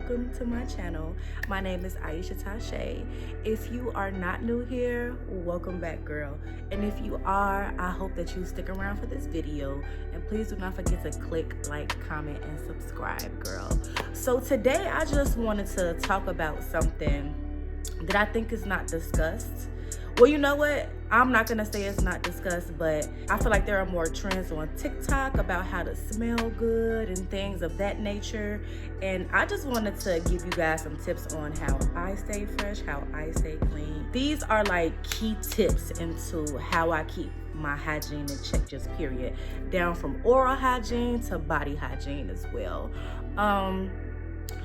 welcome to my channel. My name is Aisha Tashay. If you are not new here, welcome back, girl. And if you are, I hope that you stick around for this video. And please do not forget to click like, comment, and subscribe, girl. So today I just wanted to talk about something that I think is not discussed. Well, you know what? I'm not gonna say it's not discussed, but I feel like there are more trends on TikTok about how to smell good and things of that nature. And I just wanted to give you guys some tips on how I stay fresh, how I stay clean. These are like key tips into how I keep my hygiene in check, just period. Down from oral hygiene to body hygiene as well.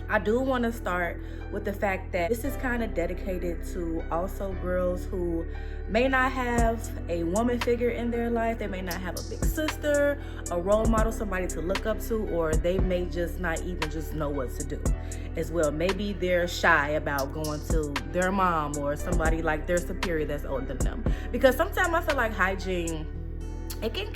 I do want to start with the fact that this is kind of dedicated to also girls who may not have a woman figure in their life. They may not have a big sister, a role model, somebody to look up to, or they may just not even just know what to do as well. Maybe they're shy about going to their mom or somebody like their superior that's older than them. Because sometimes I feel like hygiene, it can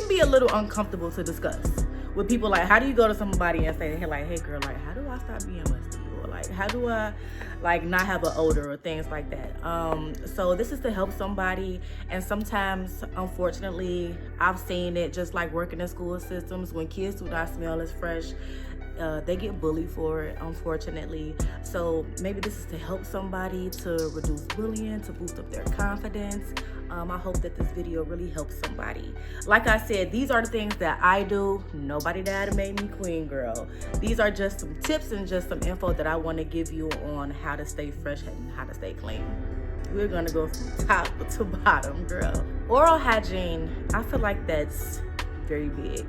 be a little uncomfortable to discuss with people. Like, how do you go to somebody and say, hey, like, hey girl, like, how do I stop being musty? Or like, how do I like not have an odor or things like that? So this is to help somebody. And sometimes, unfortunately, I've seen it just like working in school systems when kids do not smell as fresh. They get bullied for it, unfortunately. So maybe this is to help somebody to reduce bullying, to boost up their confidence. I hope that this video really helps somebody. Like I said, these are the things that I do. Nobody that made me queen, girl. These are just some tips and just some info that I want to give you on how to stay fresh and how to stay clean. We're gonna go from top to bottom, girl. Oral hygiene, I feel like that's very big.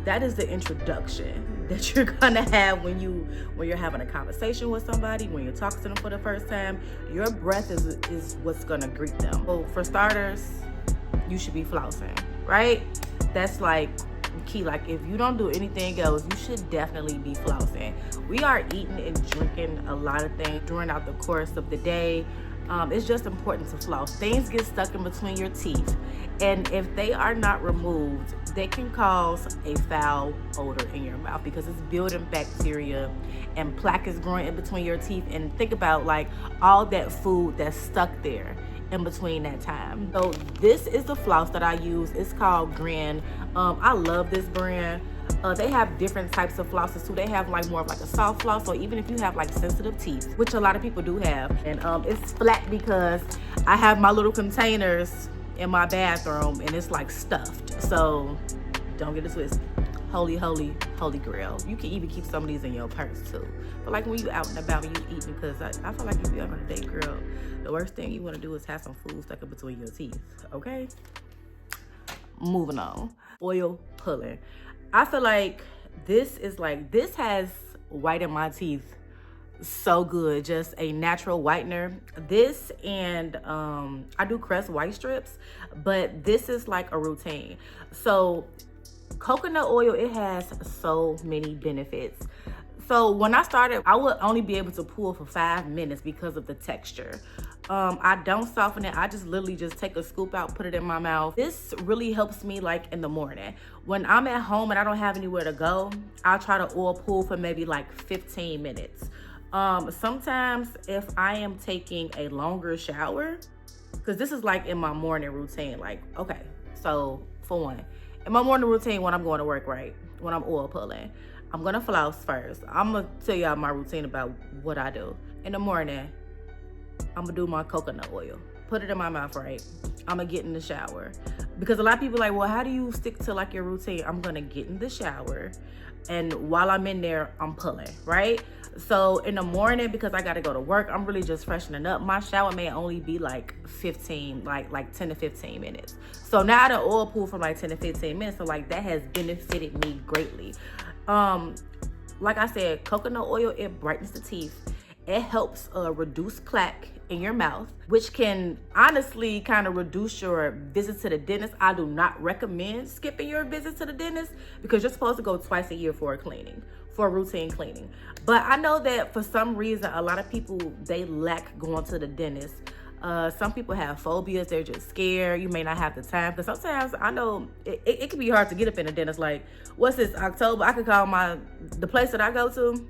That is the introduction that you're gonna have when you're having a conversation with somebody, when you're talking to them for the first time. Your breath is what's gonna greet them. So for starters, you should be flossing, right? That's like key. Like, if you don't do anything else, you should definitely be flossing. We are eating and drinking a lot of things during the course of the day. It's just important to floss. Things get stuck in between your teeth, and if they are not removed, they can cause a foul odor in your mouth because it's building bacteria and plaque is growing in between your teeth. And think about like all that food that's stuck there in between that time. So this is the floss that I use. It's called Grin. I love this brand. They have different types of flosses too. They have like more of like a soft floss, or even if you have like sensitive teeth, which a lot of people do have. And it's flat because I have my little containers in my bathroom and it's like stuffed. So don't get it twisted. Holy grail. You can even keep some of these in your purse too. But like when you out and about and you eating, because I feel like if you're on a date, girl, the worst thing you want to do is have some food stuck in between your teeth. Okay? Moving on. Oil pulling. I feel like this has whitened my teeth so good. Just a natural whitener. This and I do Crest white strips, but this is like a routine. So coconut oil, it has so many benefits. So when I started, I would only be able to pull for 5 minutes because of the texture. I don't soften it. I just literally just take a scoop out, put it in my mouth. This really helps me like in the morning. When I'm at home and I don't have anywhere to go, I'll try to oil pull for maybe like 15 minutes. Sometimes if I am taking a longer shower, because this is like in my morning routine, like, okay, so for one, in my morning routine when I'm going to work, right, when I'm oil pulling, I'm gonna floss first. I'm gonna tell y'all my routine about what I do. In the morning, I'm gonna do my coconut oil, put it in my mouth, right? I'm gonna get in the shower. Because a lot of people are like, well, how do you stick to like your routine? I'm gonna get in the shower, and while I'm in there, I'm pulling, right? So in the morning, because I gotta go to work, I'm really just freshening up. My shower may only be like 10 to 15 minutes. So now I done oil pull for like 10 to 15 minutes. So like that has benefited me greatly. Like I said, coconut oil, it brightens the teeth. It helps reduce plaque in your mouth, which can honestly kind of reduce your visits to the dentist. I do not recommend skipping your visits to the dentist because you're supposed to go twice a year for a cleaning, for a routine cleaning. But I know that for some reason, a lot of people, they lack going to the dentist. Some people have phobias. They're just scared. You may not have the time. Because sometimes I know it can be hard to get up in the dentist. Like, what's this, October? I could call the place that I go to.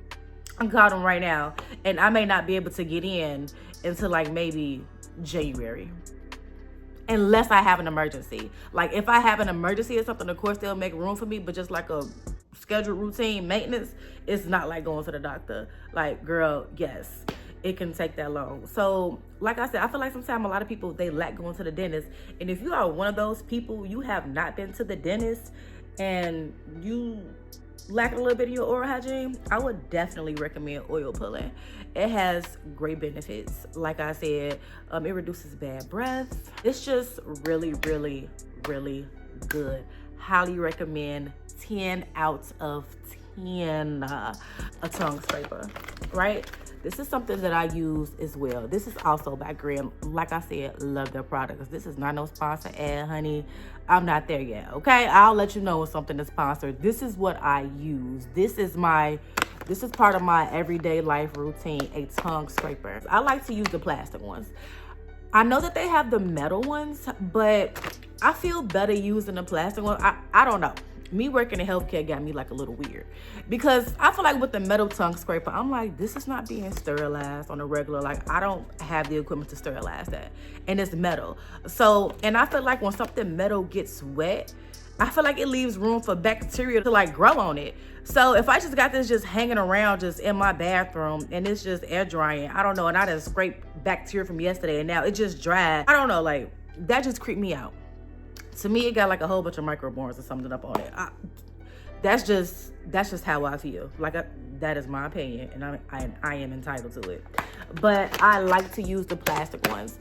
I got them right now, and I may not be able to get in until like maybe January, unless I have an emergency. Like if I have an emergency or something, of course they'll make room for me, but just like a scheduled routine maintenance, it's not like going to the doctor. Like, girl, yes, it can take that long. So like I said, I feel like sometimes a lot of people, they lack going to the dentist. And if you are one of those people, you have not been to the dentist and you lack a little bit of your oral hygiene, I would definitely recommend oil pulling. It has great benefits. Like I said, it reduces bad breath. It's just really, really, really good. Highly recommend. 10 out of 10 a tongue scraper, right? This is something that I use as well. This is also by Grimm. Like I said, love their products. This is not no sponsor ad, honey. I'm not there yet, okay? I'll let you know when something is sponsored. This is what I use. This is part of my everyday life routine, a tongue scraper. I like to use the plastic ones. I know that they have the metal ones, but I feel better using the plastic one. I don't know. Me working in healthcare got me like a little weird, because I feel like with the metal tongue scraper, I'm like, this is not being sterilized on a regular. Like, I don't have the equipment to sterilize that, and it's metal. So, and I feel like when something metal gets wet, I feel like it leaves room for bacteria to like grow on it. So if I just got this just hanging around just in my bathroom and it's just air drying, I don't know, and I just scraped bacteria from yesterday and now it just dried, I don't know, like that just creeped me out. To me, it got like a whole bunch of microborns or something up on it. That's just how I feel. Like that is my opinion, and I am entitled to it. But I like to use the plastic ones.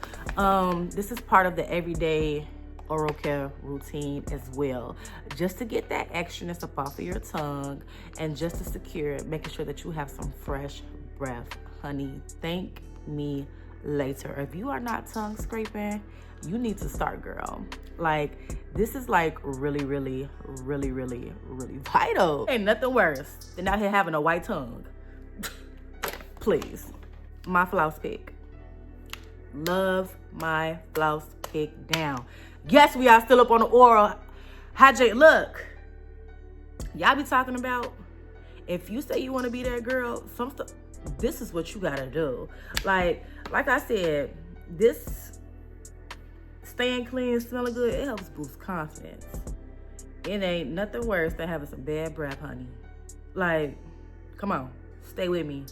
This is part of the everyday oral care routine as well, just to get that extraness up off of your tongue and just to secure it, making sure that you have some fresh breath, honey. Thank me later. If you are not tongue scraping, you need to start, girl. Like, this is like really, really, really, really, really vital. Ain't nothing worse than out here having a white tongue. Please. My floss pick. Love my floss pick down. Yes, we are still up on the oral hygiene. Look, y'all be talking about, if you say you want to be that girl, some stuff, this is what you gotta do. Like I said, this staying clean, smelling good, it helps boost confidence. It ain't nothing worse than having some bad breath, honey. Like, come on, stay with me.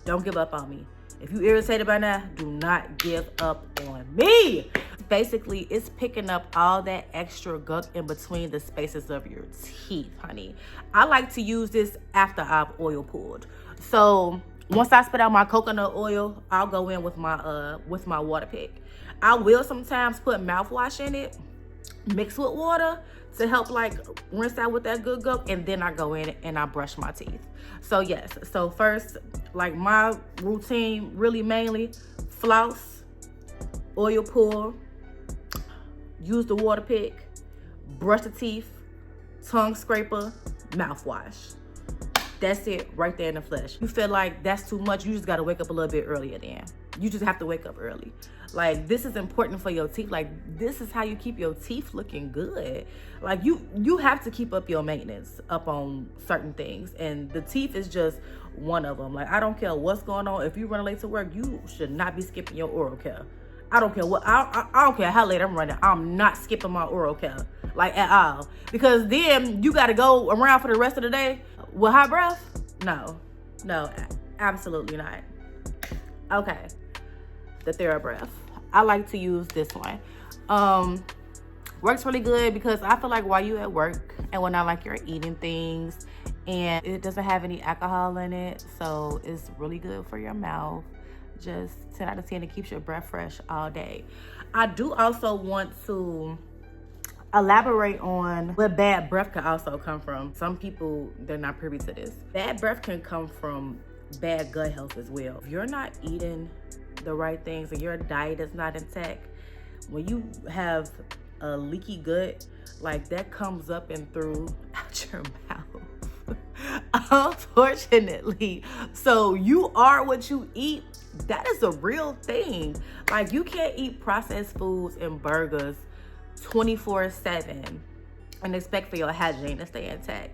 Don't give up on me. If you irritated by now, do not give up on me. Basically, it's picking up all that extra gunk in between the spaces of your teeth, honey. I like to use this after I've oil pulled. So once I spit out my coconut oil, I'll go in with my water pick. I will sometimes put mouthwash in it, mix with water to help like rinse out with that good gunk, and then I go in and I brush my teeth. So yes, so first, like my routine really mainly floss, oil pull, use the water pick, brush the teeth, tongue scraper, mouthwash. That's it right there in the flesh. You feel like that's too much, you just gotta wake up a little bit earlier then. You just have to wake up early. Like, this is important for your teeth. Like, this is how you keep your teeth looking good. Like, you have to keep up your maintenance up on certain things, and the teeth is just one of them. Like, I don't care what's going on. If you run late to work, you should not be skipping your oral care. I don't care what, I don't care how late I'm running. I'm not skipping my oral care, like, at all. Because then you got to go around for the rest of the day with hot breath. No, absolutely not. Okay, the TheraBreath. I like to use this one. Works really good because I feel like while you at work and when like you're eating things, and it doesn't have any alcohol in it, so it's really good for your mouth. Just 10 out of 10, it keeps your breath fresh all day. I do also want to elaborate on where bad breath can also come from. Some people, they're not privy to this. Bad breath can come from bad gut health as well. If you're not eating the right things and your diet is not intact, when you have a leaky gut, like that comes up and through out your mouth. Unfortunately. So you are what you eat. That is a real thing. Like, you can't eat processed foods and burgers 24/7 and expect for your hygiene to stay intact.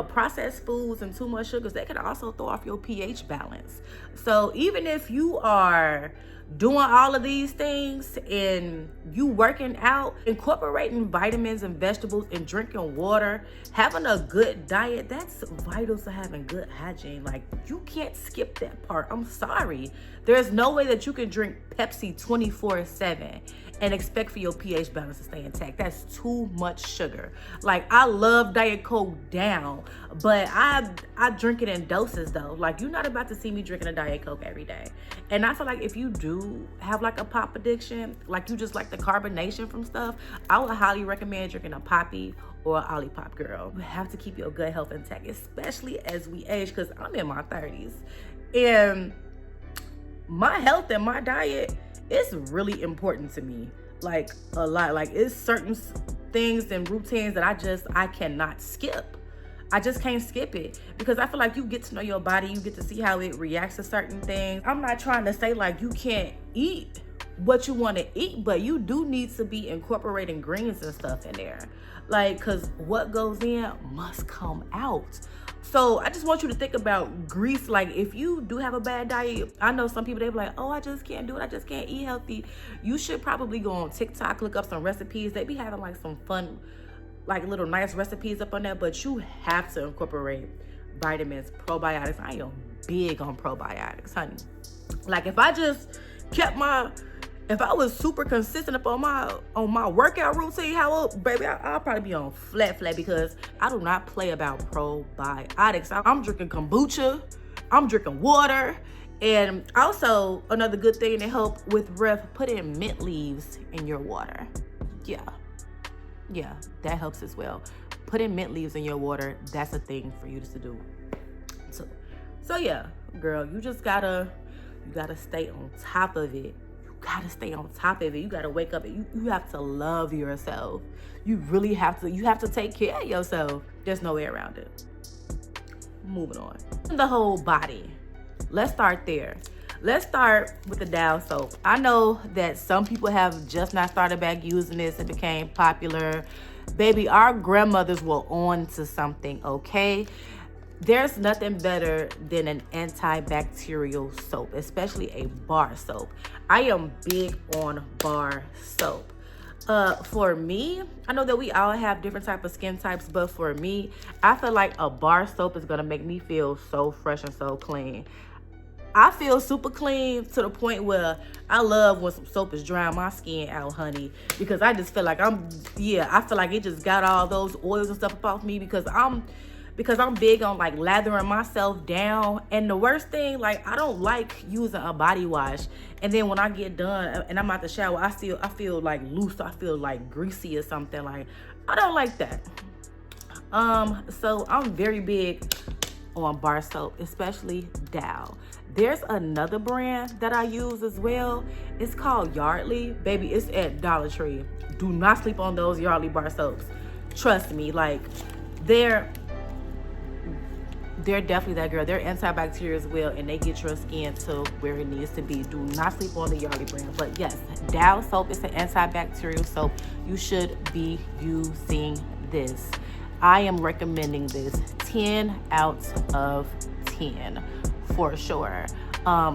Processed foods and too much sugars, they can also throw off your pH balance. So even if you are doing all of these things and you working out, incorporating vitamins and vegetables and drinking water, having a good diet, that's vital to having good hygiene. Like, you can't skip that part. I'm sorry. There's no way that you can drink Pepsi 24/7 and expect for your pH balance to stay intact. That's too much sugar. Like, I love Diet Coke down, but I drink it in doses though. Like, you're not about to see me drinking a Diet Coke every day. And I feel like if you do have like a pop addiction, like you just like the carbonation from stuff, I would highly recommend drinking a Poppy or a Olipop, girl. You have to keep your gut health intact, especially as we age, because I'm in my 30s. And my health and my diet, it's really important to me, like a lot. Like, it's certain things and routines that I cannot skip. I just can't skip it, because I feel like you get to know your body, you get to see how it reacts to certain things. I'm not trying to say like you can't eat what you want to eat, but you do need to be incorporating greens and stuff in there, like, because what goes in must come out. So I just want you to think about grease. Like, if you do have a bad diet, I know some people, they be like, oh, I just can't do it, I just can't eat healthy. You should probably go on TikTok, look up some recipes. They be having like some fun, like little nice recipes up on there, but you have to incorporate vitamins, probiotics. I am big on probiotics, honey. Like, if I just kept if I was super consistent up on my workout routine, baby, I'll probably be on flat, because I do not play about probiotics. I'm drinking kombucha, I'm drinking water, and also another good thing to help with breath, put in mint leaves in your water. Yeah, that helps as well. Put in mint leaves in your water. That's a thing for you to do. So yeah, girl, you gotta stay on top of it. You gotta wake up and you have to love yourself. You really have to. You have to take care of yourself. There's no way around it. Moving on. The whole body. Let's start there. Let's start with the Dow soap. I know that some people have just not started back using this. It became popular. Baby, our grandmothers were on to something, okay? There's nothing better than an antibacterial soap, especially a bar soap. I am big on bar soap. For me, I know that we all have different type of skin types, but for me, I feel like a bar soap is gonna make me feel so fresh and so clean. I feel super clean to the point where I love when some soap is drying my skin out, honey, because I just feel like I feel like it just got all those oils and stuff up off me, because I'm big on like lathering myself down. And the worst thing, like, I don't like using a body wash and then when I get done and I'm out the shower, I feel like loose, I feel like greasy or something. Like, I don't like that. So I'm very big on bar soap, especially Dow. There's another brand that I use as well. It's called Yardley. Baby, it's at Dollar Tree. Do not sleep on those Yardley bar soaps. Trust me, like, they're definitely that, girl. They're antibacterial as well, and they get your skin to where it needs to be. Do not sleep on the Yardley brand. But yes, Dow soap is an antibacterial soap. You should be using this. I am recommending this 10 out of 10 for sure.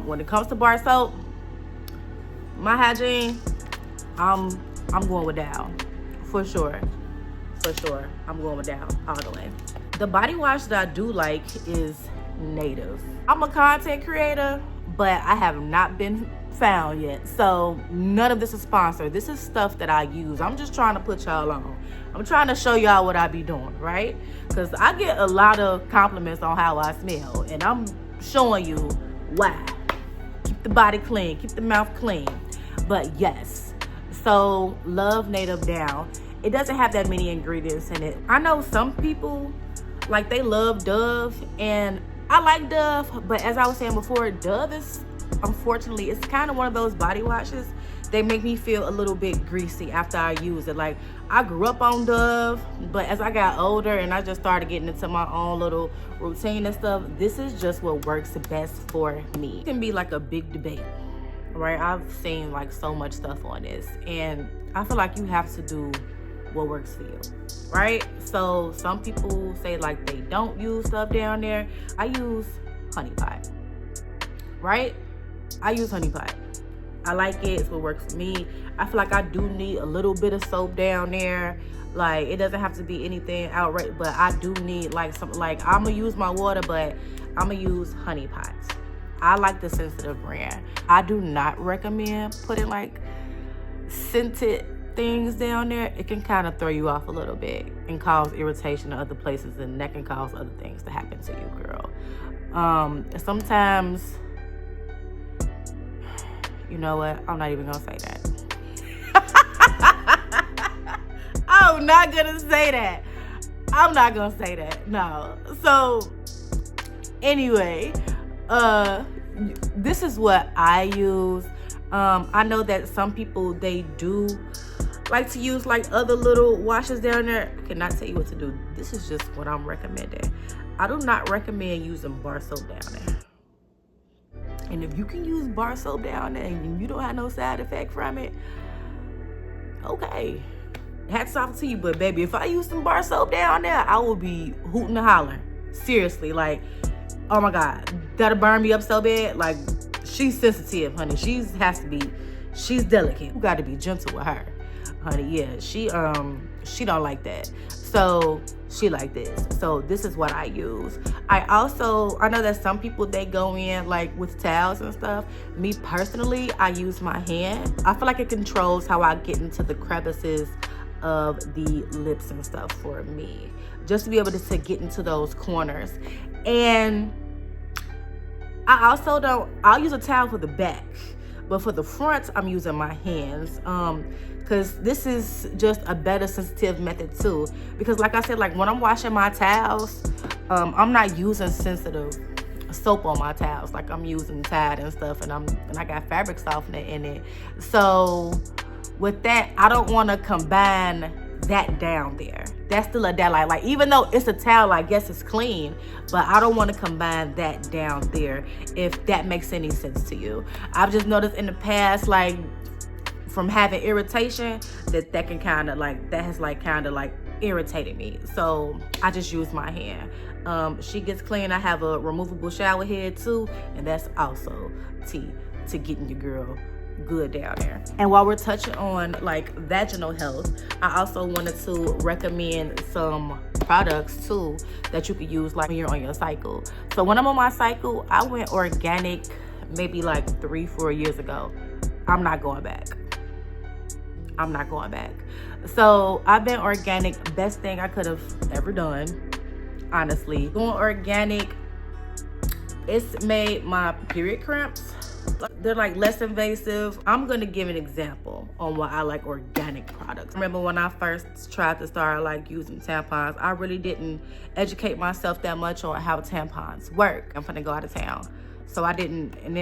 When it comes to bar soap, my hygiene, I'm going with Dow for sure. I'm going with Dow all the way. The body wash that I do like is Native. I'm a content creator, but I have not been found yet, so none of this is sponsored. This is stuff that I use. I'm just trying to put y'all on. I'm trying to show y'all what I be doing, right? Because I get a lot of compliments on how I smell, and I'm showing you why. Keep the body clean, keep the mouth clean. But yes, so love Native Down. It doesn't have that many ingredients in it. I know some people, like, they love Dove, and I like Dove, but as I was saying before, Dove is, unfortunately, it's kind of one of those body washes. They make me feel a little bit greasy after I use it. Like, I grew up on Dove, but as I got older and I just started getting into my own little routine and stuff, this is just what works best for me. It can be like a big debate, right? I've seen like so much stuff on this, and I feel like you have to do what works for you, right? So some people say like they don't use stuff down there. I use honey pot, right? I use honey pot. I like it. It's what works for me. I feel like I do need a little bit of soap down there. Like, it doesn't have to be anything outright, but I do need like something. Like, I'm gonna use my water, but I'm gonna use honey pot. I like the sensitive brand. I do not recommend putting like scented things down there. It can kind of throw you off a little bit and cause irritation to other places, and that can cause other things to happen to you, girl. Sometimes, you know what? I'm not even gonna say that. I'm not gonna say that. I'm not gonna say that. No. So anyway, this is what I use. I know that some people, they do like to use like other little washes down there. I cannot tell you what to do. This is just what I'm recommending. I do not recommend using bar soap down there. And if you can use bar soap down there and you don't have no side effect from it, okay, hats off to you. But baby, if I use some bar soap down there, I will be hooting and hollering. Seriously, like, oh my God, that'll burn me up so bad. Like, she's sensitive, honey. She's delicate. You got to be gentle with her, honey. Yeah, she don't like that. So she like this. So this is what I use. I know that some people, they go in like with towels and stuff. Me personally, I use my hand. I feel like it controls how I get into the crevices of the lips and stuff for me, just to be able to get into those corners. And I'll use a towel for the back, but for the front, I'm using my hands. Because this is just a better sensitive method too. Because like I said, like when I'm washing my towels, I'm not using sensitive soap on my towels. Like I'm using Tide and stuff, and I got fabric softener in it. So with that, I don't want to combine that down there. That's still a daylight. Like, even though it's a towel, I guess it's clean, but I don't want to combine that down there, if that makes any sense to you. I've just noticed in the past, like from having irritation, that can kind of like, that has like kind of like irritated me. So I just use my hand. She gets clean. I have a removable shower head too, and that's also tea to getting your girl good down there. And while we're touching on like vaginal health, I also wanted to recommend some products too that you could use like when you're on your cycle. So when I'm on my cycle, I went organic maybe like 3-4 years ago. I'm not going back. So I've been organic. Best thing I could have ever done, honestly. Going organic, it's made my period cramps, they're like less invasive. I'm gonna give an example on why I like organic products. Remember when I first tried to start like using tampons, I really didn't educate myself that much on how tampons work. I'm gonna go out of town, so I didn't, and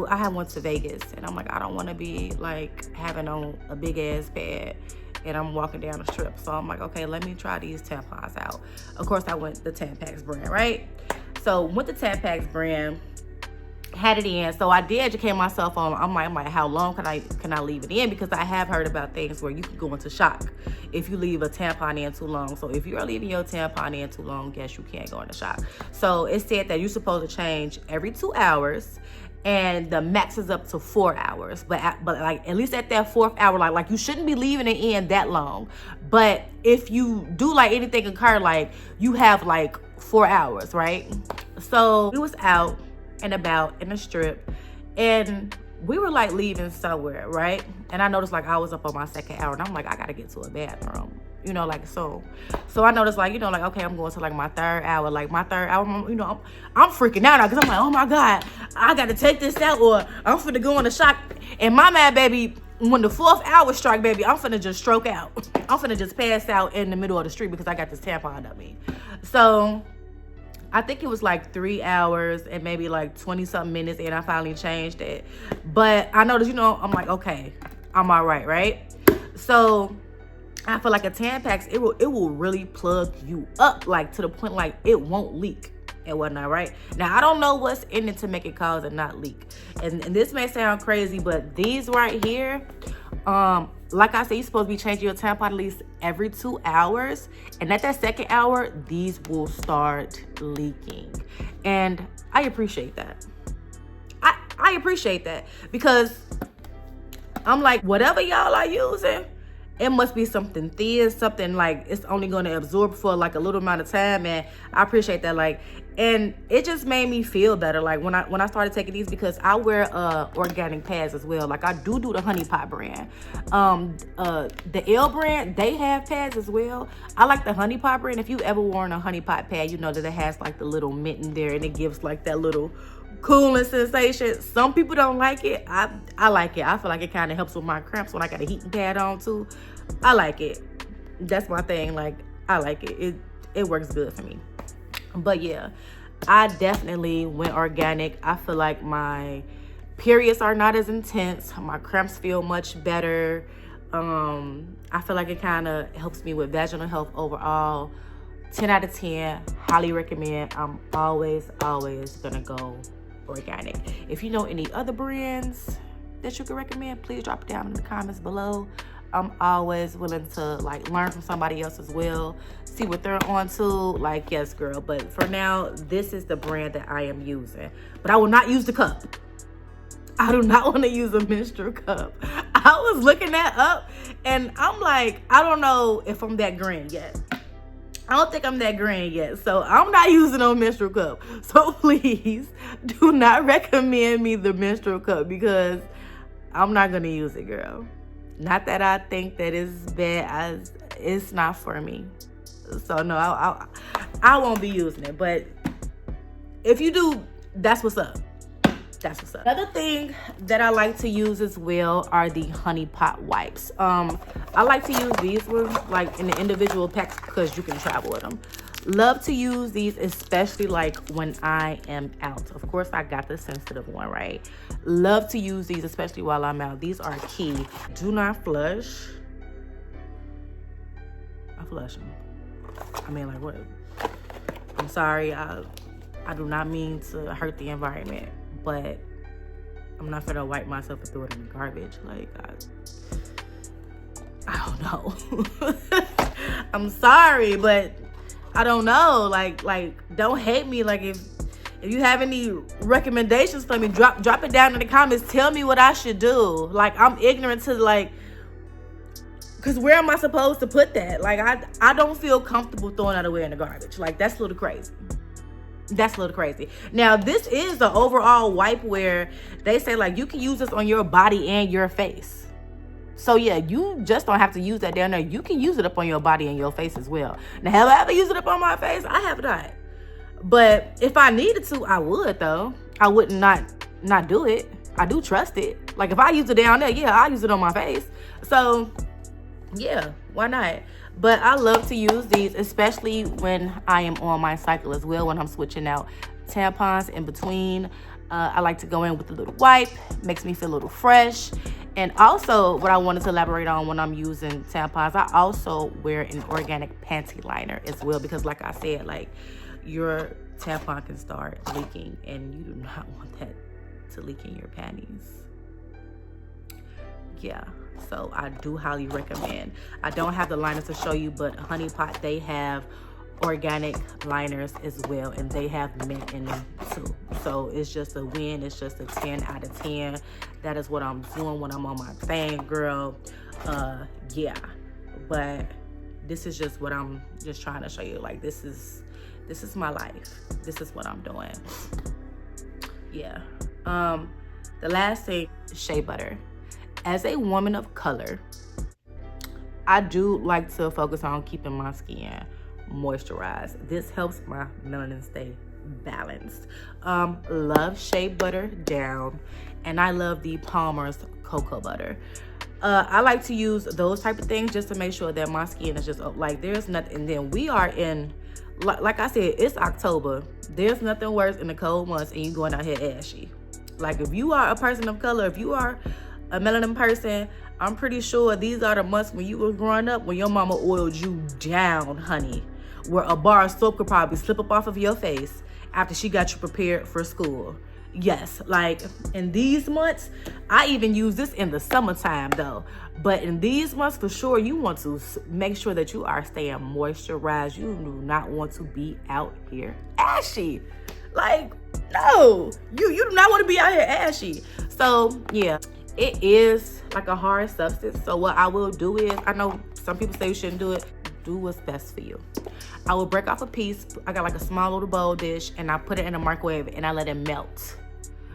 I had went to Vegas, and I'm like, I don't want to be like having on a big ass pad and I'm walking down the strip. So I'm like, okay, let me try these tampons out. Of course, I went the Tampax brand, right? So with the Tampax brand, had it in. So I did educate myself on, I'm like, how long can I leave it in? Because I have heard about things where you can go into shock if you leave a tampon in too long. So if you are leaving your tampon in too long, yes, you can go into shock. So it said that you're supposed to change every 2 hours, and the max is up to 4 hours. But like, at least at that 4th hour, like you shouldn't be leaving it in that long. But if you do like anything occur, like you have like 4 hours, right? So we was out and about in a strip, and we were like leaving somewhere, right? And I noticed like I was up on my 2nd hour, and I'm like, I gotta get to a bathroom, you know, like so I noticed like, you know, like, okay, I'm going to like my 3rd hour, like my 3rd hour, you know, I'm freaking out now, because I'm like, oh my God, I gotta take this out, or I'm finna go on a shock. And my man, baby, when the 4th hour strike, baby, I'm finna just stroke out. I'm finna just pass out in the middle of the street because I got this tampon on me. So I think it was like 3 hours and maybe like 20-something minutes, and I finally changed it. But I noticed, you know, I'm like, okay, I'm all right? So I feel like a Tampax, it will really plug you up, like to the point like it won't leak and whatnot, right? Now, I don't know what's in it to make it cause it not leak. And this may sound crazy, but these right here, like I said, you're supposed to be changing your tampon at least every 2 hours. And at that second hour, these will start leaking. And I appreciate that. I appreciate that, because I'm like, whatever y'all are using, it must be something thin, something like it's only going to absorb for like a little amount of time. And I appreciate that. Like, and it just made me feel better. Like when I started taking these, because I wear organic pads as well. Like I do the Honey Pot brand. The L brand, they have pads as well. I like the Honey Pot brand. If you ever worn a Honey Pot pad, you know that it has like the little mint in there, and it gives like that little cooling sensation. Some people don't like it. I like it. I feel like it kind of helps with my cramps when I got a heating pad on too. I like it. That's my thing. Like, I like it. It works good for me. But yeah, I definitely went organic. I feel like my periods are not as intense. My cramps feel much better. I feel like it kind of helps me with vaginal health overall. 10 out of 10. Highly recommend. I'm always gonna go organic. If you know any other brands that you can recommend, please drop it down in the comments below. I'm always willing to like learn from somebody else as well, see what they're on to. Like, yes girl, but for now, this is the brand that I am using. But I will not use the cup. I do not want to use a menstrual cup. I was looking that up, and I'm like, I don't know if I'm that green yet. I don't think I'm that green yet, so I'm not using no menstrual cup. So please do not recommend me the menstrual cup, because I'm not gonna use it, girl. Not that I think that it's bad. It's not for me. So no, I won't be using it. But if you do, that's what's up. That's what's up. Another thing that I like to use as well are the Honey Pot wipes. I like to use these ones like in the individual packs because you can travel with them. Love to use these, especially like when I am out. Of course, I got the sensitive one, right? Love to use these, especially while I'm out. These are key. Do not flush. I flush them. I mean, like, what? I'm sorry. I do not mean to hurt the environment, but I'm not gonna wipe myself and throw it in the garbage. Like, I don't know. I'm sorry, but I don't know. Like, don't hate me. Like, if you have any recommendations for me, drop it down in the comments. Tell me what I should do. Like, I'm ignorant to, like, because where am I supposed to put that? Like, I don't feel comfortable throwing that away in the garbage. Like, that's a little crazy. That's a little crazy. Now, this is the overall wipe where they say, like, you can use this on your body and your face. So, yeah, you just don't have to use that down there. You can use it up on your body and your face as well. Now, have I ever used it up on my face? I have not. But if I needed to, I would, though. I would not do it. I do trust it. Like, if I use it down there, yeah, I'll use it on my face. So, yeah, why not? But I love to use these, especially when I am on my cycle as well, when I'm switching out tampons in between. I like to go in with a little wipe. Makes me feel a little fresh. And also, what I wanted to elaborate on when I'm using tampons, I also wear an organic panty liner as well, because like I said, like, your tampon can start leaking, and you do not want that to leak in your panties. Yeah, so I do highly recommend. I don't have the liners to show you, but Honey Pot, they have organic liners as well, and they have mint in them too. So it's just a win. It's just a 10 out of 10. That is what I'm doing when I'm on my thing, girl. Yeah, but this is just what I'm just trying to show you. Like, this is my life. This is what I'm doing. Yeah. The last thing is shea butter. As a woman of color, I do like to focus on keeping my skin moisturized. This helps my melanin stay balanced. Love shea butter down, and I love the Palmer's cocoa butter. I like to use those type of things just to make sure that my skin is just like, there's nothing. And then we are in, like I said, it's October. There's nothing worse in the cold months and you going out here ashy. Like, if you are a person of color, if you are a melanin person, I'm pretty sure these are the months when you were growing up, when your mama oiled you down, honey, where a bar of soap could probably slip up off of your face after she got you prepared for school. Yes, like in these months, I even use this in the summertime though. But in these months, for sure, you want to make sure that you are staying moisturized. You do not want to be out here ashy. Like, no, you do not want to be out here ashy. So yeah, it is like a hard substance. So what I will do is, I know some people say you shouldn't do it. Do what's best for you. I will break off a piece. I got like a small little bowl dish, and I put it in a microwave and I let it melt,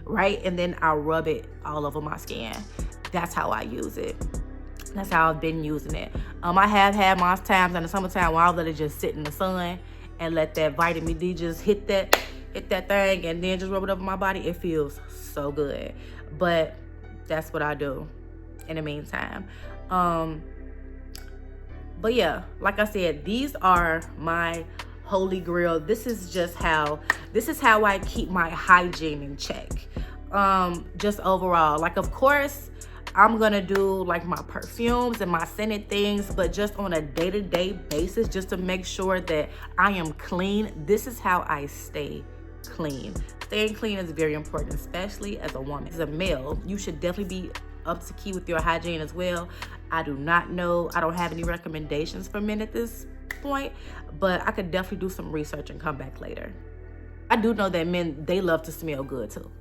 right? And then I rub it all over my skin. That's how I use it. That's how I've been using it. I have had my times in the summertime where I'll let it just sit in the sun and let that vitamin D just hit that thing, and then just rub it over my body. It feels so good. But that's what I do in the meantime. But yeah, like I said, these are my holy grail. This is how I keep my hygiene in check. Just overall, like, of course, I'm gonna do like my perfumes and my scented things, but just on a day-to-day basis, just to make sure that I am clean. This is how I stay clean. Staying clean is very important, especially as a woman. As a male, you should definitely be up to key with your hygiene as well. I do not know, I don't have any recommendations for men at this point, but I could definitely do some research and come back later. I do know that men, they love to smell good too.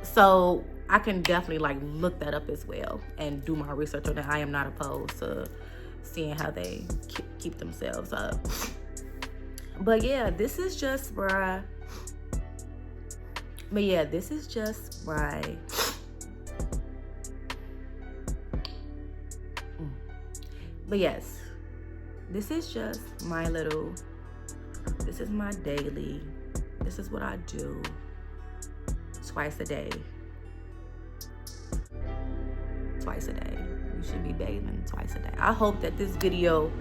So I can definitely like look that up as well and do my research on it. I am not opposed to seeing how they keep themselves up. But yeah, this is just my But yes, this is just this is my daily, this is what I do twice a day. You should be bathing twice a day. I hope that this video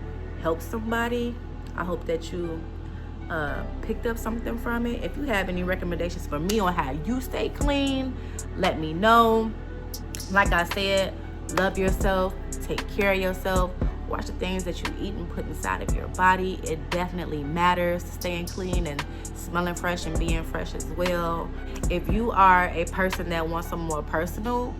helps somebody. I hope that you picked up something from it. If you have any recommendations for me on how you stay clean, let me know. Like I said, love yourself, take care of yourself, watch the things that you eat and put inside of your body. It definitely matters, staying clean and smelling fresh and being fresh as well. If you are a person that wants some more personal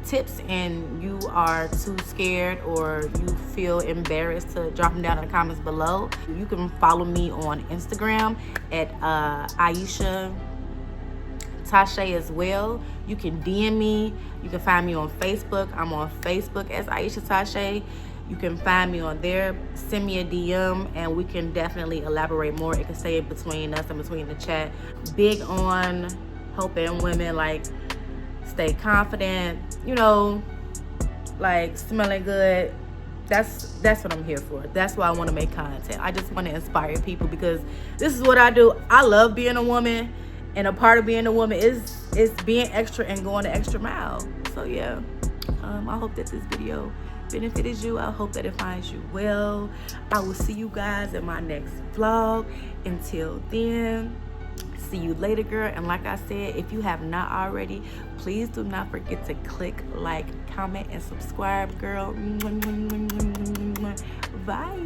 tips and you are too scared or you feel embarrassed to drop them down in the comments below, you can follow me on Instagram at Aisha Tashe as well. You can DM me. You can find me on Facebook. I'm on Facebook as Aisha Tashe. You can find me on there. Send me a DM and we can definitely elaborate more. It can stay between us and between the chat. Big on helping women like stay confident, you know, like smelling good. That's what I'm here for. That's why I want to make content. I just want to inspire people because this is what I do. I love being a woman, and a part of being a woman is being extra and going the extra mile. So yeah, I hope that this video benefited you. I hope that it finds you well. I will see you guys in my next vlog. Until then, see you later, girl. And like I said, if you have not already, please do not forget to click like, comment, and subscribe, girl. Bye.